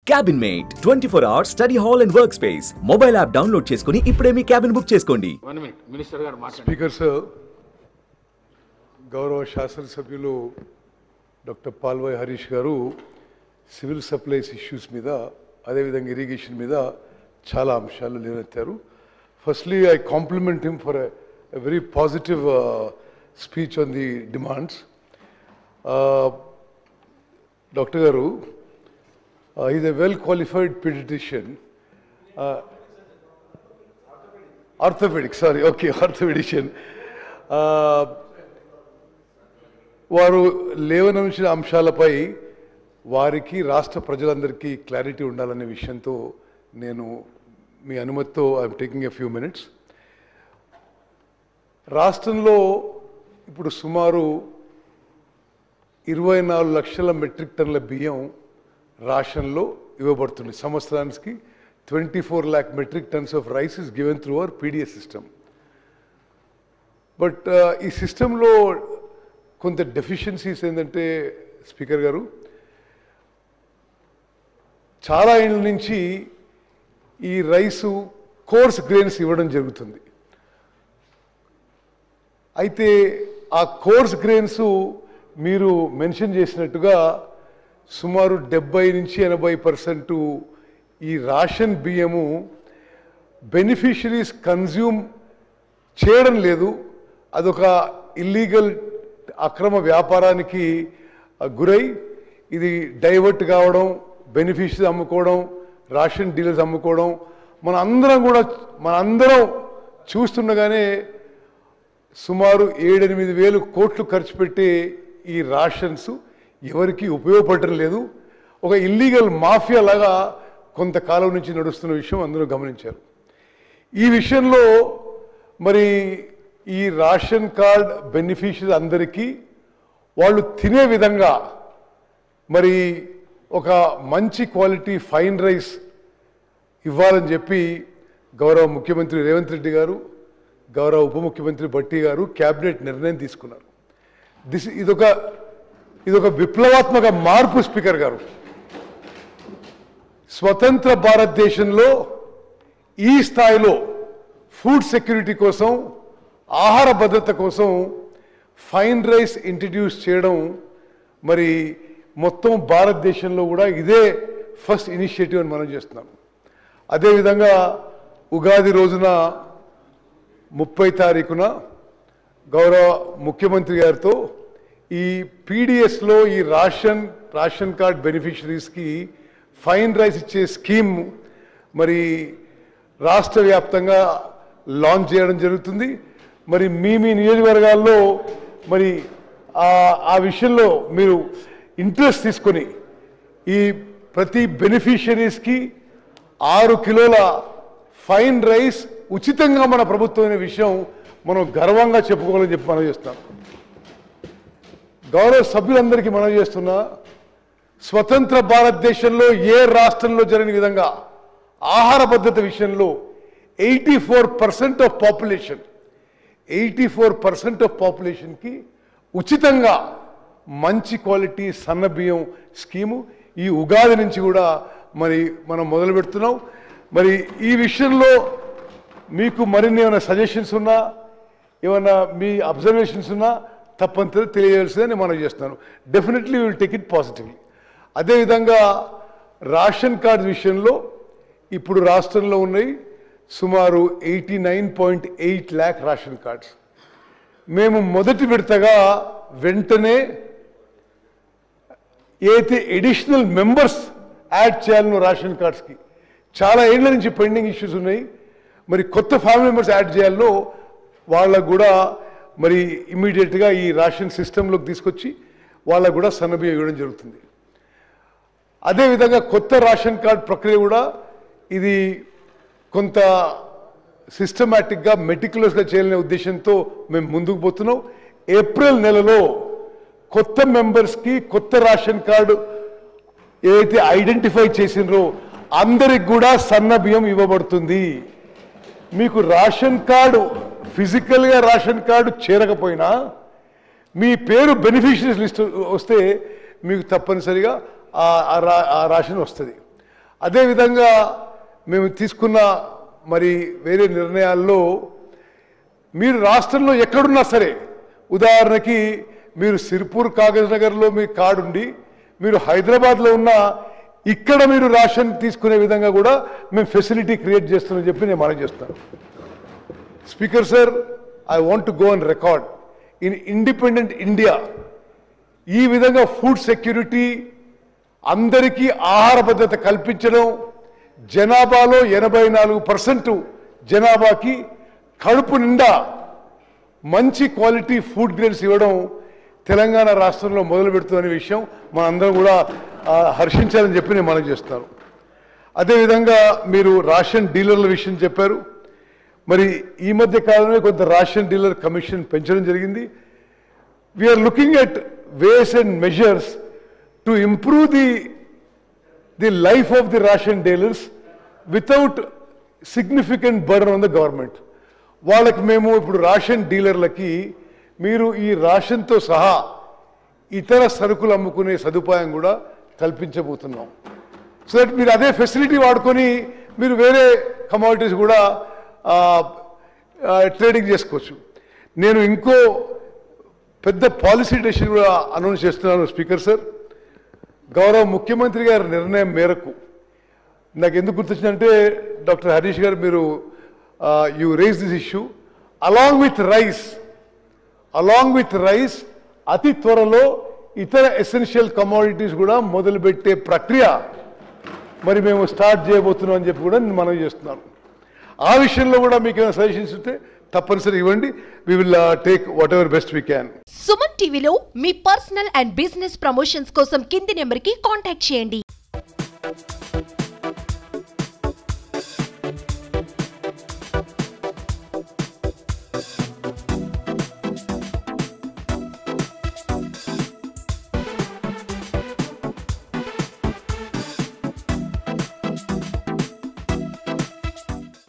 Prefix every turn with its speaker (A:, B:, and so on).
A: Cabinmate 24 hours study hall and workspace. Mobile app download చేసుకొని ఇప్పుడే మీ cabin book చేసుకోండి.
B: 1 minute minister గారు మాట్లాడండి.
C: స్పీకర్ సార్, గౌరవ శాసనసభ్యులు డాక్టర్ పాల్వాయి హరీష్ గారు సివిల్ సప్లైస్ ఇష్యూస్ మీద అదేవిధంగా ఇరిగేషన్ మీద చాలా అంశాలు లేవనెత్తారు. Firstly I compliment him for a very positive speech on the demands. Doctor గారు is a well qualified paediatrician, orthopedician. వారు లేవనెత్తిన అంశాలపై వారికి రాష్ట్ర ప్రజలందరికీ క్లారిటీ ఉండాలనే విషయంతో నేను మీ అనుమతితో I'm taking a few minutes. రాష్ట్రంలో ఇప్పుడు సుమారు 24 లక్షల మెట్రిక్ టన్నుల బియ్యం రాషన్లో ఇవ్వబడుతుంది. సంవత్సరానికి 24 lakh metric tons of rice is given through our PDS system. But ఈ సిస్టంలో కొంత డెఫిషియన్సీస్ ఏంటంటే స్పీకర్ గారు, చాలా ఏళ్ళ నుంచి ఈ రైసు కోర్స్ గ్రెయిన్స్ ఇవ్వడం జరుగుతుంది. అయితే ఆ కోర్స్ గ్రెయిన్స్ మీరు మెన్షన్ చేసినట్టుగా సుమారు 70 నుంచి 80% ఈ రేషన్ బియ్యము బెనిఫిషరీస్ కన్జ్యూమ్ చేయడం లేదు. అదొక ఇల్లీగల్ అక్రమ వ్యాపారానికి గురై ఇది డైవర్ట్ కావడం, బెనిఫిషరీస్ అమ్ముకోవడం, రేషన్ డీలర్స్ అమ్ముకోవడం మనందరం చూస్తుండగానే సుమారు 7-8 వేలు కోట్లు ఖర్చు పెట్టి ఈ రేషన్స్ ఎవరికి ఉపయోగపడటం లేదు. ఒక ఇల్లీగల్ మాఫియా లాగా కొంతకాలం నుంచి నడుస్తున్న విషయం అందరూ గమనించారు. ఈ విషయంలో మరి ఈ రేషన్ కార్డ్ బెనిఫిషరీస్ అందరికీ వాళ్ళు తినే విధంగా మరి ఒక మంచి క్వాలిటీ ఫైన్ రైస్ ఇవ్వాలని చెప్పి గౌరవ ముఖ్యమంత్రి రేవంత్ రెడ్డి గారు, గౌరవ ఉప ముఖ్యమంత్రి భట్టి గారు క్యాబినెట్ నిర్ణయం తీసుకున్నారు. ఇదొక విప్లవాత్మక మార్పు స్పీకర్ గారు. స్వతంత్ర భారతదేశంలో ఈ స్థాయిలో ఫుడ్ సెక్యూరిటీ కోసం, ఆహార భద్రత కోసం ఫైన్ రైస్ ఇంట్రడ్యూస్ చేయడం మరి మొత్తం భారతదేశంలో కూడా ఇదే ఫస్ట్ ఇనిషియేటివ్ అని మనం చేస్తున్నాం. అదేవిధంగా ఉగాది రోజున 30 తారీఖున గౌరవ ముఖ్యమంత్రి గారితో ఈ పీడిఎస్లో ఈ రేషన్ కార్డ్ బెనిఫిషరీస్కి ఫైన్ రైస్ ఇచ్చే స్కీమ్ మరి రాష్ట్ర వ్యాప్తంగా లాంచ్ చేయడం జరుగుతుంది. మరి మీ నియోజకవర్గాల్లో మరి ఆ విషయంలో మీరు ఇంట్రెస్ట్ తీసుకొని ఈ ప్రతి బెనిఫిషరీస్కి 6 కిలోల ఫైన్ రైస్ ఉచితంగా మన ప్రభుత్వమైన విషయం మనం గర్వంగా చెప్పుకోవాలని చెప్పి మనం చేస్తాం. గౌరవ సభ్యులందరికీ మనం చేస్తున్నా, స్వతంత్ర భారతదేశంలో ఏ రాష్ట్రంలో జరిగిన విధంగా ఆహార భద్రత విషయంలో 84% ఆఫ్ పాపులేషన్కి ఉచితంగా మంచి క్వాలిటీ సన్న బియ్యం స్కీము ఈ ఉగాది నుంచి కూడా మరి మనం మొదలు పెడుతున్నాం. మరి ఈ విషయంలో మీకు మరిన్ని ఏమైనా సజెషన్స్ ఉన్నా, ఏమైనా మీ అబ్జర్వేషన్స్ ఉన్నా తప్పనిసరి తెలియజేయాల్సిందని మనం చేస్తున్నాను. Definitely will take it positively. అదేవిధంగా రేషన్ కార్డ్ విషయంలో ఇప్పుడు రాష్ట్రంలో ఉన్నాయి సుమారు 89.8 lakh రేషన్ కార్డ్స్. మేము మొదటి విడతగా వెంటనే ఏదైతే ఎడిషనల్ మెంబర్స్ యాడ్ చేయాలనో రేషన్ కార్డ్స్కి చాలా ఏళ్ళ నుంచి పెండింగ్ ఇష్యూస్ ఉన్నాయి. మరి కొత్త ఫ్యామిలీ మెంబర్స్ యాడ్ చేయాలో వాళ్ళకు కూడా మరి ఇమ్మీడియట్గా ఈ రేషన్ సిస్టంలోకి తీసుకొచ్చి వాళ్ళకు కూడా సన్నబియ్యం ఇవ్వడం జరుగుతుంది. అదేవిధంగా కొత్త రేషన్ కార్డ్ ప్రక్రియ కూడా ఇది కొంత సిస్టమాటిక్గా మెటిక్యులస్గా చేయాలనే ఉద్దేశంతో మేము ముందుకు పోతున్నాం. ఏప్రిల్ నెలలో కొత్త మెంబర్స్కి కొత్త రేషన్ కార్డు ఏదైతే ఐడెంటిఫై చేసినరో అందరికి కూడా సన్న బియ్యం ఇవ్వబడుతుంది. మీకు రేషన్ కార్డు ఫిజికల్గా రేషన్ కార్డు చేరకపోయినా మీ పేరు బెనిఫిషరీస్ లిస్ట్ వస్తే మీకు తప్పనిసరిగా ఆ రేషన్ వస్తుంది. అదేవిధంగా మేము తీసుకున్న మరి వేరే నిర్ణయాల్లో మీరు రాష్ట్రంలో ఎక్కడున్నా సరే, ఉదాహరణకి మీరు సిర్పూర్ కాగజ్ నగర్లో మీ కార్డు ఉండి మీరు హైదరాబాద్లో ఉన్న ఇక్కడ మీరు రేషన్ తీసుకునే విధంగా కూడా మేము ఫెసిలిటీ క్రియేట్ చేస్తున్నామని చెప్పి నేను మనవి చేస్తాను. Speaker sir, I want to go on record in independent India ఈ విధంగా ఫుడ్ సెక్యూరిటీ, అందరికీ ఆహార భద్రత కల్పించడం, జనాభాలో 84% జనాభాకి కడుపు నిండా మంచి క్వాలిటీ ఫుడ్ గ్రేడ్స్ ఇవ్వడం తెలంగాణ రాష్ట్రంలో మొదలు పెడుతున్న విషయం మనందరం కూడా హర్షించాలని చెప్పి నేను మనవి చేస్తాను. అదేవిధంగా మీరు రేషన్ డీలర్ల విషయం చెప్పారు. మరి ఈ మధ్య కాలంలో కొంత రేషన్ డీలర్ కమిషన్ పెంచడం జరిగింది. We're looking at ways and measures to improve the life of the ration dealers without significant burden on the government. వాళ్ళకి మేము ఇప్పుడు రేషన్ డీలర్లకి మీరు ఈ రేషన్తో సహా ఇతర సరుకులు అమ్ముకునే సదుపాయం కూడా కల్పించబోతున్నాం. సో దట్ మీరు అదే ఫెసిలిటీ వాడుకొని మీరు వేరే కమోడిటీస్ కూడా ట్రేడింగ్ చేసుకోవచ్చు. నేను ఇంకో పెద్ద పాలసీ డెసిషన్ కూడా అనౌన్స్ చేస్తున్నాను స్పీకర్ సార్. గౌరవ ముఖ్యమంత్రి గారి నిర్ణయం మేరకు నాకు ఎందుకు గుర్తొచ్చిందంటే, డాక్టర్ హరీష్ గారు మీరు you raise this issue along with rice అతి త్వరలో ఇతర ఎసెన్షియల్ కమోడిటీస్ కూడా మొదలుపెట్టే ప్రక్రియ మరి మేము స్టార్ట్ చేయబోతున్నాం అని చెప్పి కూడా నేను మనవి చేస్తున్నాను. ఆ విషయంలో కూడా మీకు ఏమైనా సజెషన్స్ ఉంటే తప్పనిసరి ఇవ్వండి. We will take whatever best we can.
B: Suman టీవీలో మీ పర్సనల్ అండ్ బిజినెస్ ప్రమోషన్స్ కోసం కింది నెంబర్కి కాంటాక్ట్ చేయండి.